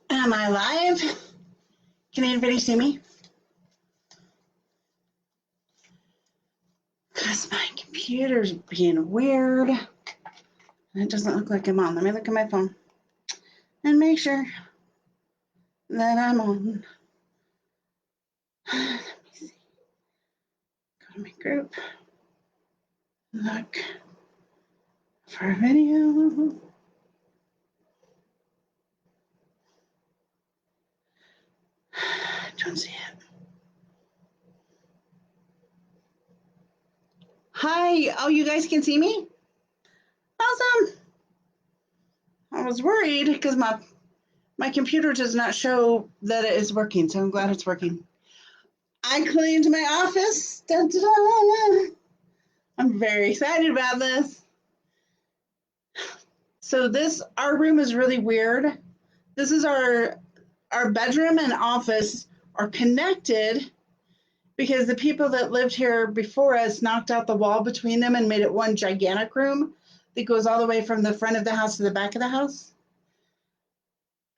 Am I live? Can anybody see me? Because my computer's being weird. And it doesn't look like I'm on. Let me look at my phone and make sure that I'm on. Let me see. Go to my group. Look for a video. Don't see it. Hi. Oh, you guys can see me? Awesome. I was worried because my computer does not show that it is working, so I'm glad it's working. I cleaned my office. Dun, dun, dun. I'm very excited about this. So our room is really weird. This is our bedroom and office are connected because the people that lived here before us knocked out the wall between them and made it one gigantic room that goes all the way from the front of the house to the back of the house.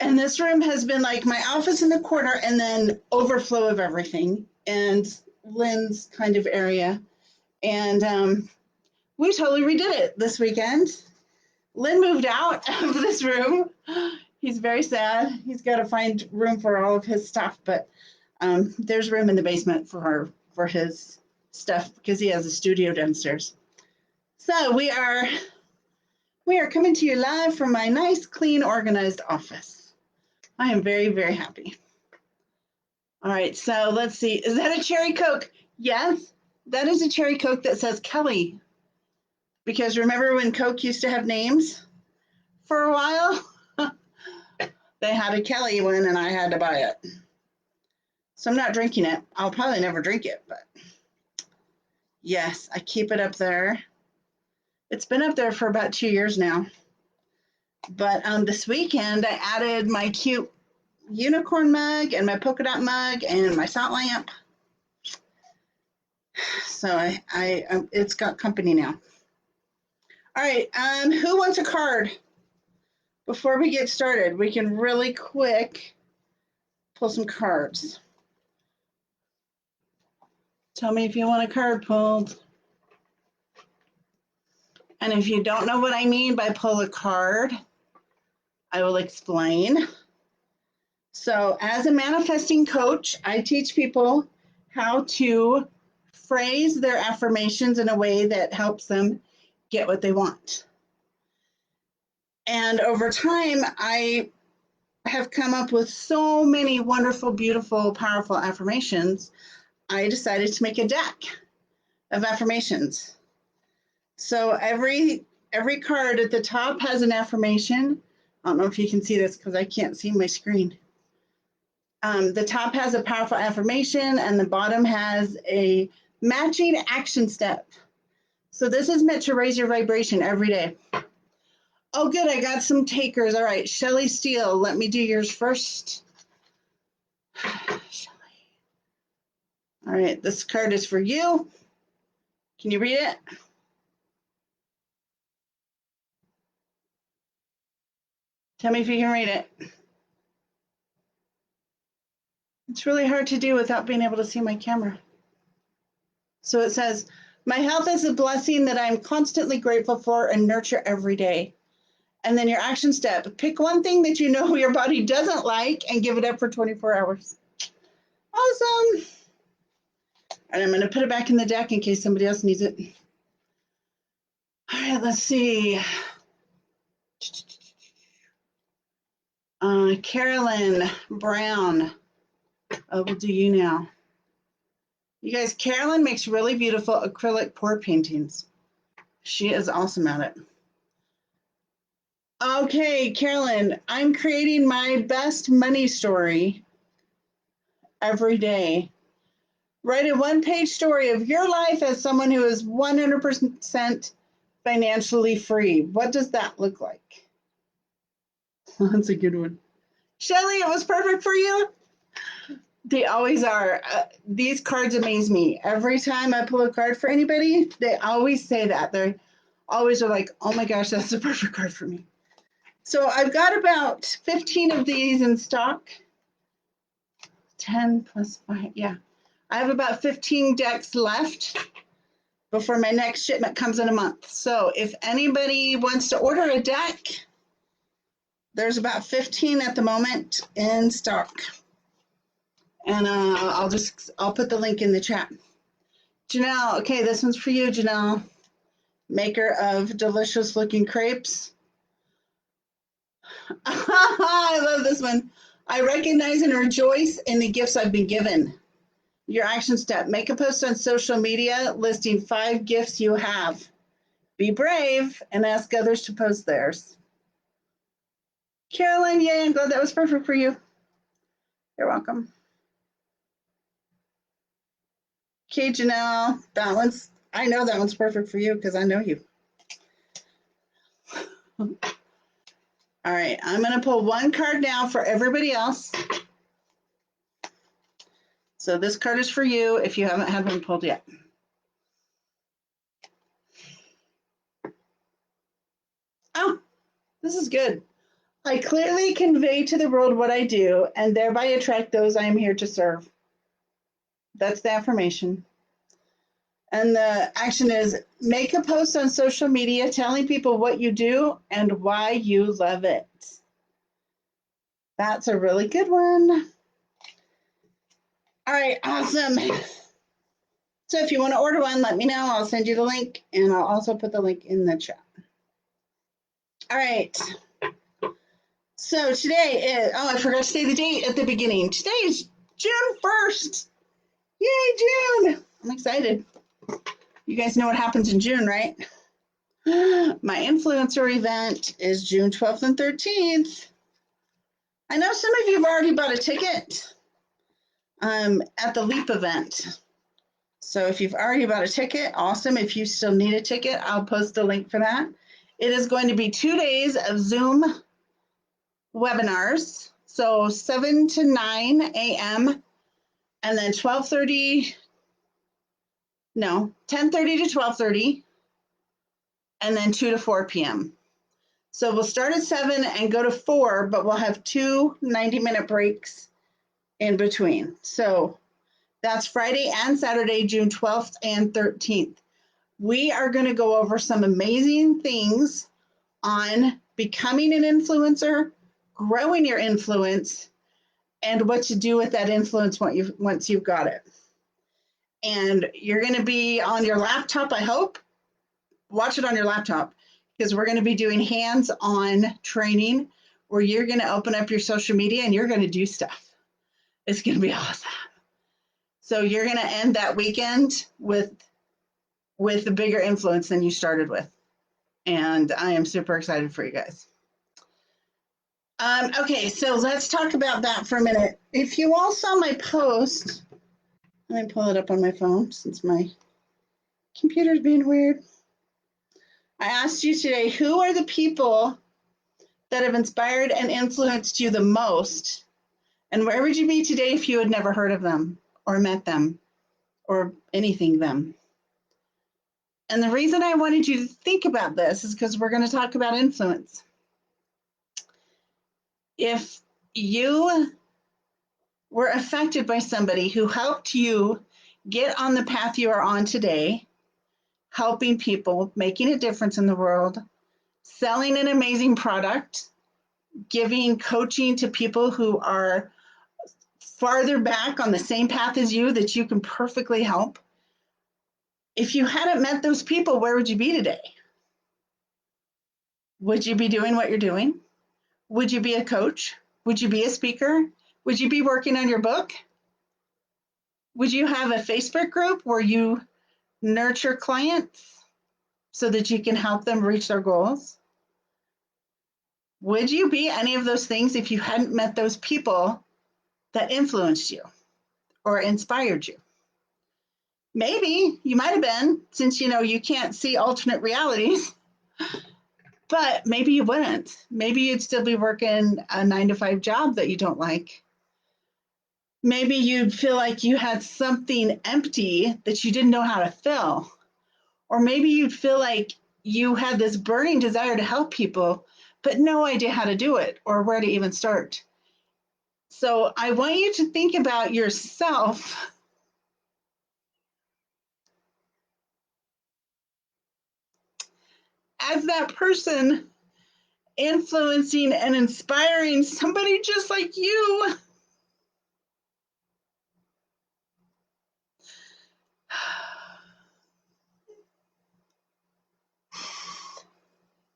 And this room has been like my office in the corner and then overflow of everything and Lynn's kind of area. And we totally redid it this weekend. Lynn moved out of this room. He's very sad. He's got to find room for all of his stuff, but there's room in the basement for his stuff because he has a studio downstairs. So we are coming to you live from my nice, clean, organized office. I am very, very happy. All right, so let's see. Is that a cherry Coke? Yes, that is a cherry Coke that says Kelly. Because remember when Coke used to have names for a while? They had a Kelly one and I had to buy it. So I'm not drinking it. I'll probably never drink it, but yes, I keep it up there. It's been up there for about 2 years now. But this weekend, I added my cute unicorn mug and my polka dot mug and my salt lamp. So it's got company now. All right, who wants a card? Before we get started, we can really quick pull some cards. Tell me if you want a card pulled. And if you don't know what I mean by pull a card, I will explain. So as a manifesting coach, I teach people how to phrase their affirmations in a way that helps them get what they want. And over time, I have come up with so many wonderful, beautiful, powerful affirmations. I decided to make a deck of affirmations. So every card at the top has an affirmation. I don't know if you can see this because I can't see my screen. The top has a powerful affirmation and the bottom has a matching action step. So this is meant to raise your vibration every day. Oh, good. I got some takers. All right. Shelly Steele, let me do yours first. Shelly. All right. This card is for you. Can you read it? Tell me if you can read it. It's really hard to do without being able to see my camera. So it says, my health is a blessing that I'm constantly grateful for and nurture every day. And then your action step, pick one thing that you know your body doesn't like and give it up for 24 hours. Awesome. And I'm going to put it back in the deck in case somebody else needs it. All right, let's see. Carolyn Brown. We'll do you now. You guys, Carolyn makes really beautiful acrylic pour paintings. She is awesome at it. Okay, Carolyn, I'm creating my best money story every day. Write a one-page story of your life as someone who is 100% financially free. What does that look like? That's a good one. Shelly, it was perfect for you. They always are. These cards amaze me. Every time I pull a card for anybody, they always say that. They always are like, oh my gosh, that's the perfect card for me. So I've got about 15 of these in stock. 10 plus 5, yeah. I have about 15 decks left before my next shipment comes in a month. So if anybody wants to order a deck, there's about 15 at the moment in stock. And I'll put the link in the chat. Janelle, okay, this one's for you, Janelle. Maker of delicious looking crepes. I love this one. I recognize and rejoice in the gifts I've been given. Your action step, make a post on social media listing 5 gifts you have. Be brave and ask others to post theirs. Carolyn, yay, I'm glad that was perfect for you. You're welcome. Okay, Janelle, I know that one's perfect for you because I know you. All right, I'm going to pull one card now for everybody else. So this card is for you if you haven't had one pulled yet. Oh, this is good. I clearly convey to the world what I do and thereby attract those I am here to serve. That's the affirmation. And the action is make a post on social media telling people what you do and why you love it. That's a really good one. All right, awesome. So if you want to order one, let me know. I'll send you the link and I'll also put the link in the chat. All right. So today is, oh, I forgot to say the date at the beginning. Today is June 1st. Yay, June. I'm excited. You guys know what happens in June, right? My influencer event is June 12th and 13th. I know some of you have already bought a ticket at the LEAP event. So if you've already bought a ticket, awesome. If you still need a ticket, I'll post the link for that. It is going to be 2 days of Zoom webinars. So 7 to 9 a.m. and then 10:30 to 12:30 and then 2 to 4 p.m. So we'll start at 7 and go to 4, but we'll have 2 90-minute breaks in between. So that's Friday and Saturday, June 12th and 13th. We are going to go over some amazing things on becoming an influencer, growing your influence, and what to do with that influence once you've got it. And you're going to be on your laptop, I hope. Watch it on your laptop because we're going to be doing hands-on training where you're going to open up your social media and you're going to do stuff. It's going to be awesome. So you're going to end that weekend with a bigger influence than you started with. And I am super excited for you guys. Okay, so let's talk about that for a minute. If you all saw my post, let me pull it up on my phone since my computer's being weird. I asked you today, who are the people that have inspired and influenced you the most? And where would you be today if you had never heard of them or met them or anything them? And the reason I wanted you to think about this is because we're going to talk about influence. If you were affected by somebody who helped you get on the path you are on today, helping people, making a difference in the world, selling an amazing product, giving coaching to people who are farther back on the same path as you that you can perfectly help. If you hadn't met those people, where would you be today? Would you be doing what you're doing? Would you be a coach? Would you be a speaker? Would you be working on your book? Would you have a Facebook group where you nurture clients so that you can help them reach their goals? Would you be any of those things if you hadn't met those people that influenced you or inspired you? Maybe you might have been, since you can't see alternate realities. But maybe you wouldn't. Maybe you'd still be working a 9 to 5 job that you don't like. Maybe you'd feel like you had something empty that you didn't know how to fill. Or maybe you'd feel like you had this burning desire to help people, but no idea how to do it or where to even start. So I want you to think about yourself as that person influencing and inspiring somebody just like you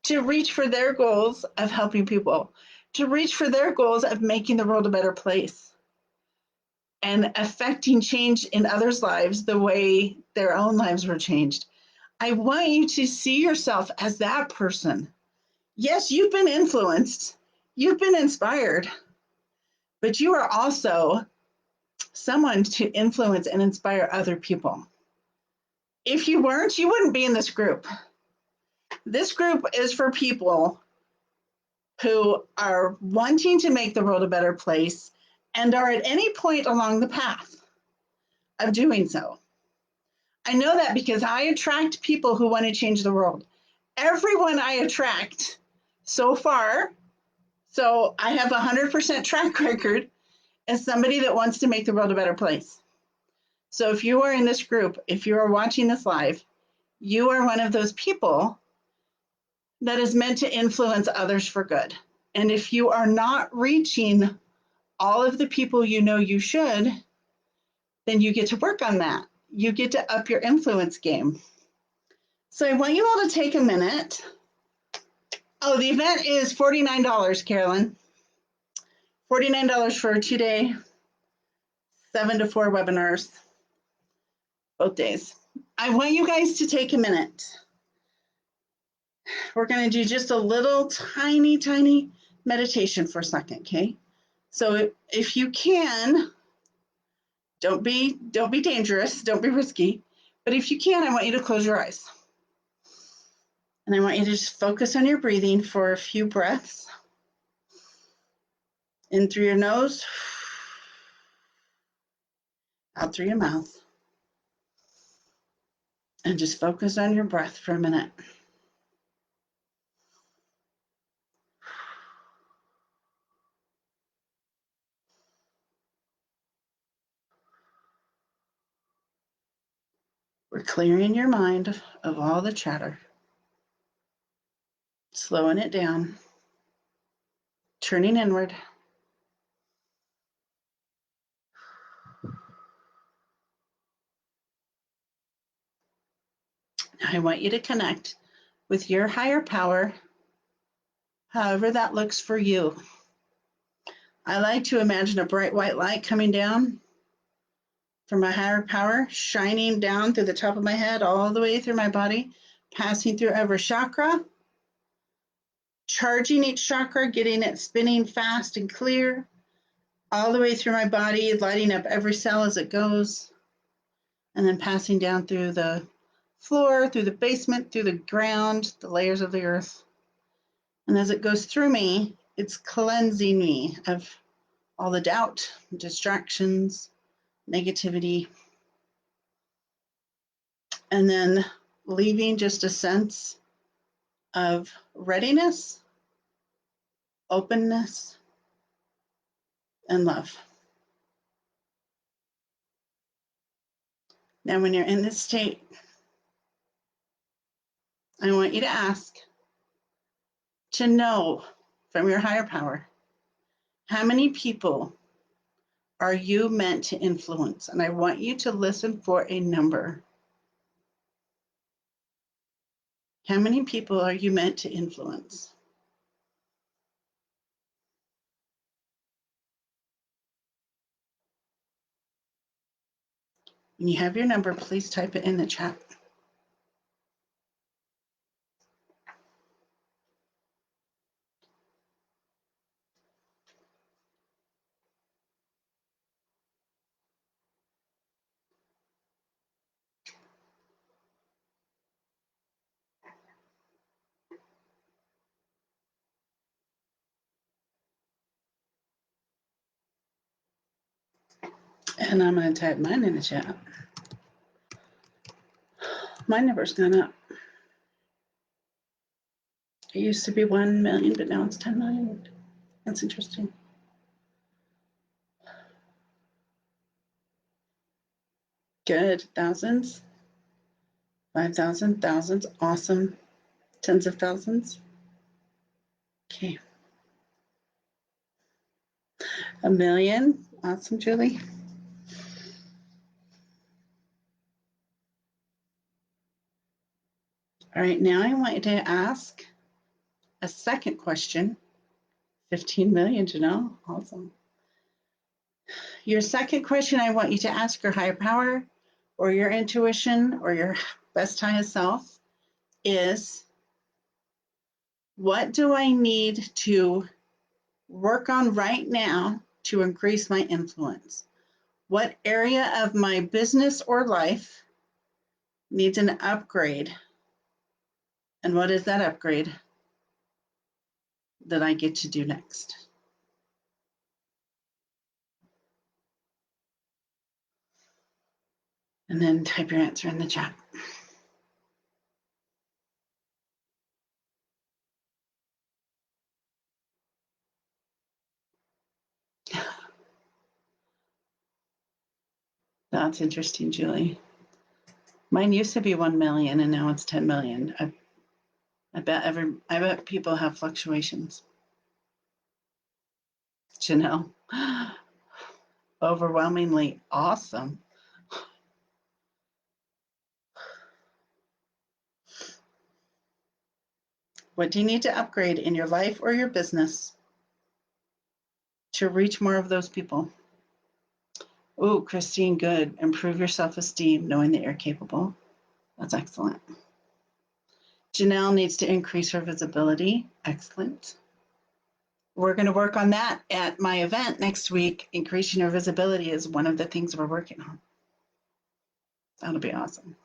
to reach for their goals of helping people, to reach for their goals of making the world a better place and affecting change in others' lives the way their own lives were changed. I want you to see yourself as that person. Yes, you've been influenced, you've been inspired, but you are also someone to influence and inspire other people. If you weren't, you wouldn't be in this group. This group is for people who are wanting to make the world a better place and are at any point along the path of doing so. I know that because I attract people who want to change the world. Everyone I attract so far, so I have a 100% track record as somebody that wants to make the world a better place. So if you are in this group, if you are watching this live, you are one of those people that is meant to influence others for good. And if you are not reaching all of the people you know you should, then you get to work on that. You get to up your influence game. So I want you all to take a minute. Oh, the event is $49, Carolyn. $49 for a 2-day, 7 to 4 webinars, both days. I want you guys to take a minute. We're going to do just a little tiny meditation for a second, okay? So if you can, don't be dangerous, don't be risky, but if you can, I want you to close your eyes. And I want you to just focus on your breathing for a few breaths. In through your nose, out through your mouth. And just focus on your breath for a minute. We're clearing your mind of all the chatter, slowing it down, turning inward. I want you to connect with your higher power, however that looks for you. I like to imagine a bright white light coming down from my higher power, shining down through the top of my head, all the way through my body, passing through every chakra, charging each chakra, getting it spinning fast and clear, all the way through my body, lighting up every cell as it goes, and then passing down through the floor, through the basement, through the ground, the layers of the earth. And as it goes through me, it's cleansing me of all the doubt, distractions, negativity, and then leaving just a sense of readiness, openness, and love. Now, when you're in this state, I want you to ask to know from your higher power, how many people are you meant to influence? And I want you to listen for a number. How many people are you meant to influence? When you have your number, please type it in the chat. And I'm going to type mine in the chat. My number's gone up. It used to be 1 million, but now it's 10 million. That's interesting. Good. Thousands. 5,000. Thousands. Awesome. Tens of thousands. Okay. 1 million. Awesome, Julie. All right, now I want you to ask a second question. 15 million, Janelle. Awesome. Your second question I want you to ask your higher power or your intuition or your best highest self is, what do I need to work on right now to increase my influence? What area of my business or life needs an upgrade? And what is that upgrade that I get to do next? And then type your answer in the chat. That's interesting, Julie. Mine used to be 1 million and now it's 10 million. I bet people have fluctuations. Janelle, overwhelmingly awesome. What do you need to upgrade in your life or your business to reach more of those people? Oh, Christine, good. Improve your self-esteem, knowing that you're capable. That's excellent. Janelle needs to increase her visibility. Excellent. We're going to work on that at my event next week. Increasing your visibility is one of the things we're working on. That'll be awesome.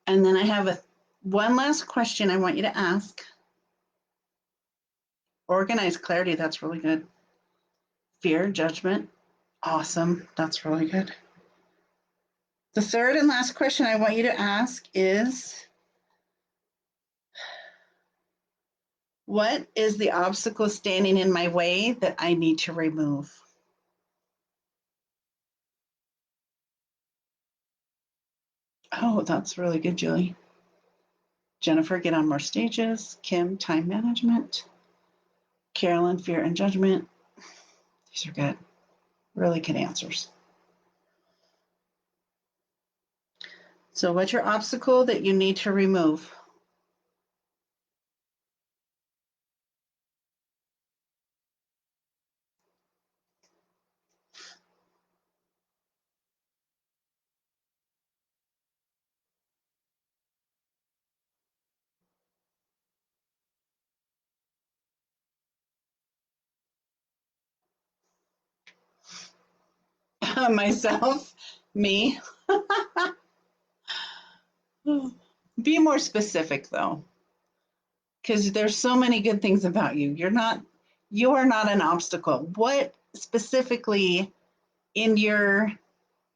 And then I have one last question I want you to ask. Organized clarity, that's really good. Fear, judgment, awesome. That's really good. The third and last question I want you to ask is, what is the obstacle standing in my way that I need to remove? Oh, that's really good, Julie. Jennifer, get on more stages. Kim, time management. Carolyn, fear and judgment. These are good. Really good answers. So what's your obstacle that you need to remove? Myself, me. Be more specific though, because there's so many good things about you. You are not an obstacle. What specifically in your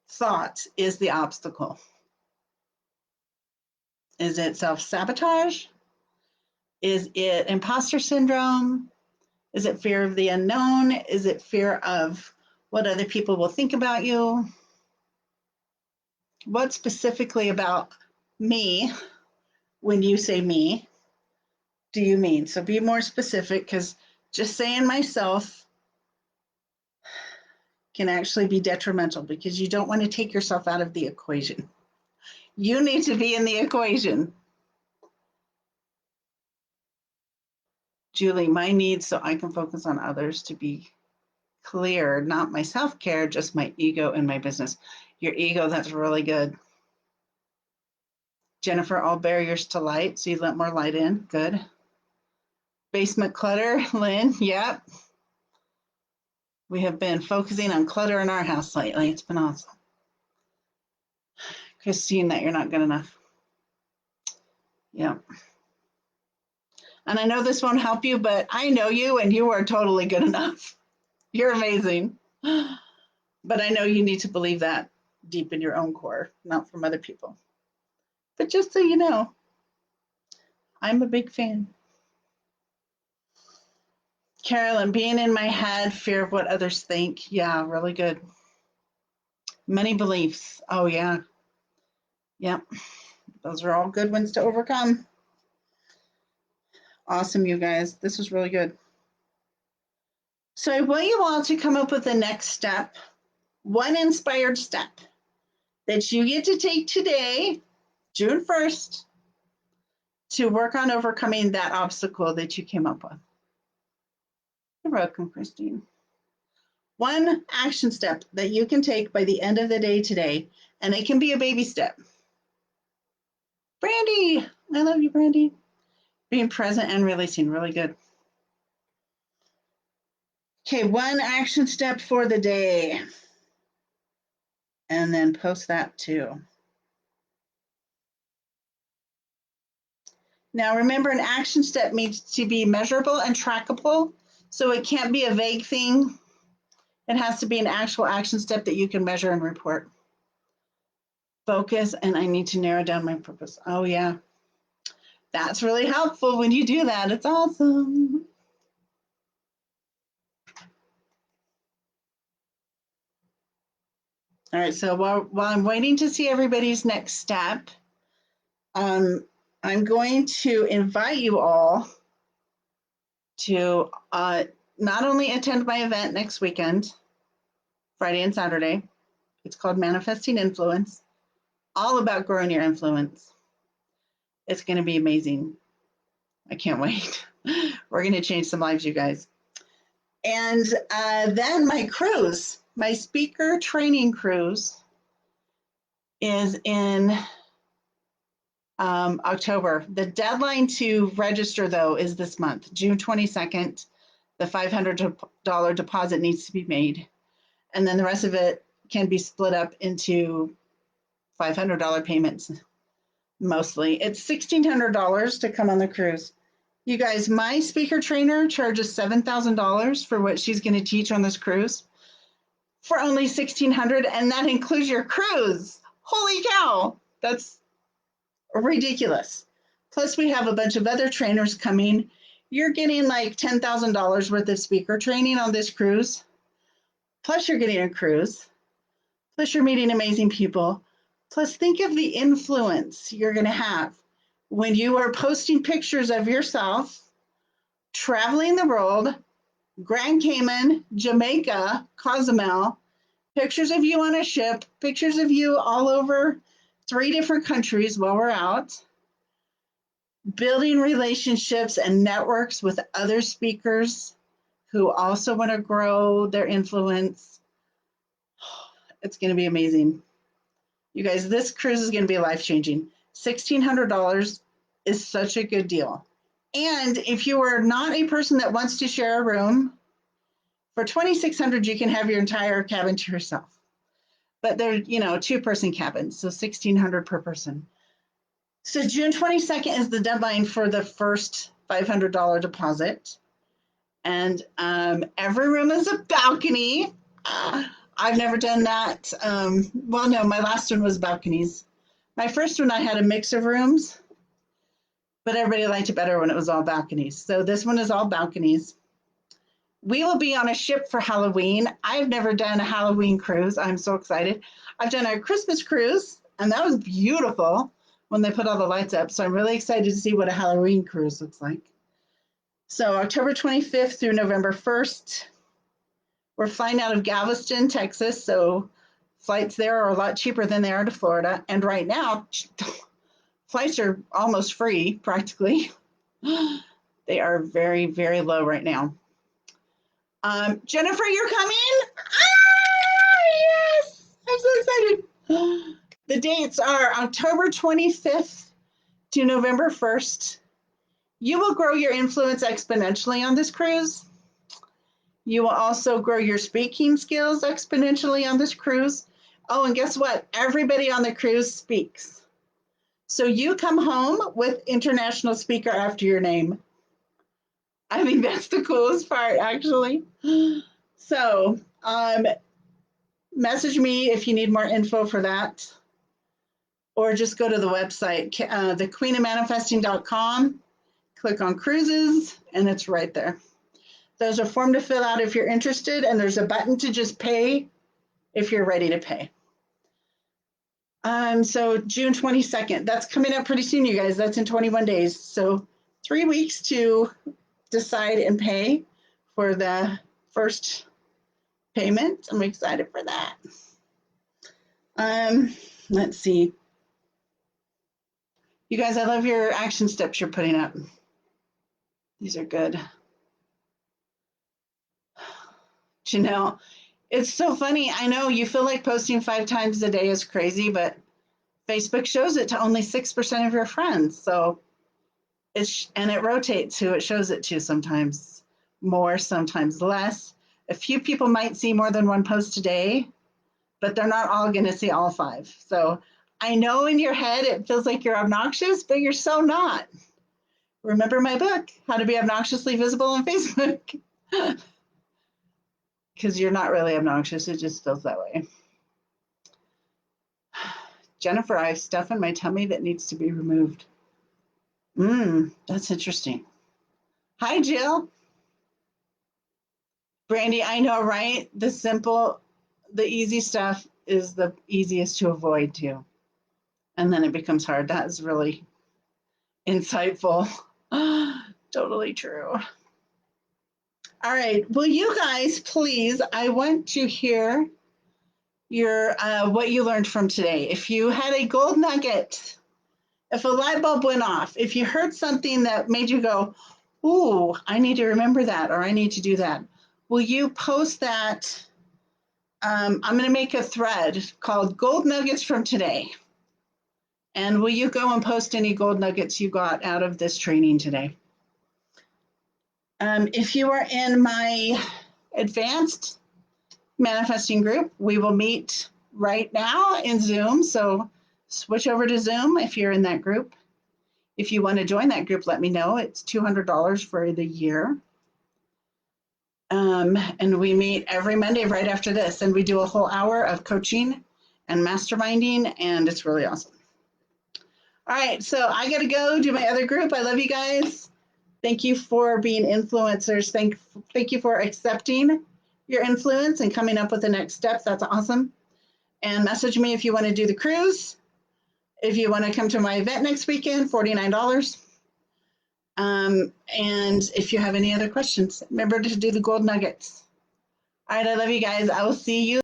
thoughts is the obstacle? Is it self-sabotage? Is it imposter syndrome? Is it fear of the unknown? Is it fear of what other people will think about you? What specifically about me, when you say me, do you mean? So be more specific, because just saying myself can actually be detrimental because you don't want to take yourself out of the equation. You need to be in the equation. Julie, my needs so I can focus on others to be clear, not my self-care, just my ego and my business. Your ego, that's really good. Jennifer, all barriers to light, so you let more light in. Good. Basement clutter, Lynn, yep. We have been focusing on clutter in our house lately. It's been awesome. Christine, that you're not good enough. Yeah. And I know this won't help you, but I know you and you are totally good enough. You're amazing. But I know you need to believe that deep in your own core, not from other people. But just so you know, I'm a big fan. Carolyn, being in my head, fear of what others think. Yeah, really good. Money beliefs. Oh, yeah. Yep. Those are all good ones to overcome. Awesome, you guys. This was really good. So I want you all to come up with the next step, one inspired step that you get to take today, June 1st, to work on overcoming that obstacle that you came up with. You're welcome, Christine. One action step that you can take by the end of the day today, and it can be a baby step. Brandy, I love you, Brandy. Being present and releasing, really good. Okay, one action step for the day. And then post that too. Now remember, an action step needs to be measurable and trackable, so it can't be a vague thing. It has to be an actual action step that you can measure and report. Focus, and I need to narrow down my purpose. Oh yeah, that's really helpful when you do that. It's awesome. All right, so while I'm waiting to see everybody's next step, I'm going to invite you all to not only attend my event next weekend, Friday and Saturday. It's called Manifesting Influence, all about growing your influence. It's going to be amazing. I can't wait. We're going to change some lives, you guys. And then my cruise, my speaker training cruise, is in October. The deadline to register, though, is this month, June 22nd. The $500 deposit needs to be made. And then the rest of it can be split up into $500 payments, mostly. It's $1,600 to come on the cruise. You guys, my speaker trainer charges $7,000 for what she's going to teach on this cruise for only $1,600, and that includes your cruise. Holy cow, that's ridiculous. Plus, we have a bunch of other trainers coming. You're getting like $10,000 worth of speaker training on this cruise. Plus, you're getting a cruise. Plus, you're meeting amazing people. Plus, think of the influence you're going to have when you are posting pictures of yourself traveling the world, Grand Cayman, Jamaica, Cozumel, pictures of you on a ship, pictures of you all over 3 different countries while we're out, building relationships and networks with other speakers who also want to grow their influence. It's going to be amazing. You guys, this cruise is going to be life-changing. $1,600 is such a good deal. And if you are not a person that wants to share a room, for $2,600, you can have your entire cabin to yourself. But they're, 2-person cabins, so $1,600 per person. So June 22nd is the deadline for the first $500 deposit. And every room is a balcony. I've never done that. Well, no, my last one was balconies. My first one, I had a mix of rooms, but everybody liked it better when it was all balconies. So this one is all balconies. We will be on a ship for Halloween. I've never done a Halloween cruise. I'm so excited. I've done a Christmas cruise, and that was beautiful when they put all the lights up. So I'm really excited to see what a Halloween cruise looks like. So October 25th through November 1st, we're flying out of Galveston, Texas. So flights there are a lot cheaper than they are to Florida. And right now, flights are almost free, practically. They are very, very low right now. Jennifer, you're coming? Yes! I'm so excited. The dates are October 25th to November 1st. You will grow your influence exponentially on this cruise. You will also grow your speaking skills exponentially on this cruise. Oh, and guess what? Everybody on the cruise speaks. So you come home with international speaker after your name. I think that's the coolest part, actually. So, message me if you need more info for that, or just go to the website, thequeenofmanifesting.com, click on cruises, and it's right there. There's a form to fill out if you're interested, and there's a button to just pay if you're ready to pay. So June 22nd, that's coming up pretty soon, you guys. That's in 21 days. So 3 weeks to decide and pay for the first payment. I'm excited for that. Let's see. You guys, I love your action steps you're putting up. These are good. Janelle, it's so funny. I know you feel like posting 5 times a day is crazy, but Facebook shows it to only 6% of your friends. So and it rotates who it shows it to, sometimes more, sometimes less. A few people might see more than one post a day, but they're not all going to see all 5. So I know in your head it feels like you're obnoxious, but you're so not. Remember my book, How to Be Obnoxiously Visible on Facebook. Because you're not really obnoxious, it just feels that way. Jennifer, I have stuff in my tummy that needs to be removed. That's interesting. Hi, Jill. Brandy, I know, right? The easy stuff is the easiest to avoid too. And then it becomes hard. That is really insightful. Totally true. All right. Will you guys please, I want to hear your what you learned from today. If you had a gold nugget, if a light bulb went off, if you heard something that made you go, ooh, I need to remember that, or I need to do that, will you post that? I'm going to make a thread called Gold Nuggets from Today. And will you go and post any gold nuggets you got out of this training today? If you are in my advanced manifesting group, we will meet right now in Zoom. So switch over to Zoom if you're in that group. If you want to join that group, let me know. It's $200 for the year. And we meet every Monday right after this, and we do a whole hour of coaching and masterminding, and it's really awesome. All right, so I got to go do my other group. I love you guys. Thank you for being influencers. Thank you for accepting your influence and coming up with the next steps. That's awesome. And message me if you want to do the cruise. If you want to come to my event next weekend, $49. And if you have any other questions, remember to do the gold nuggets. All right, I love you guys. I will see you.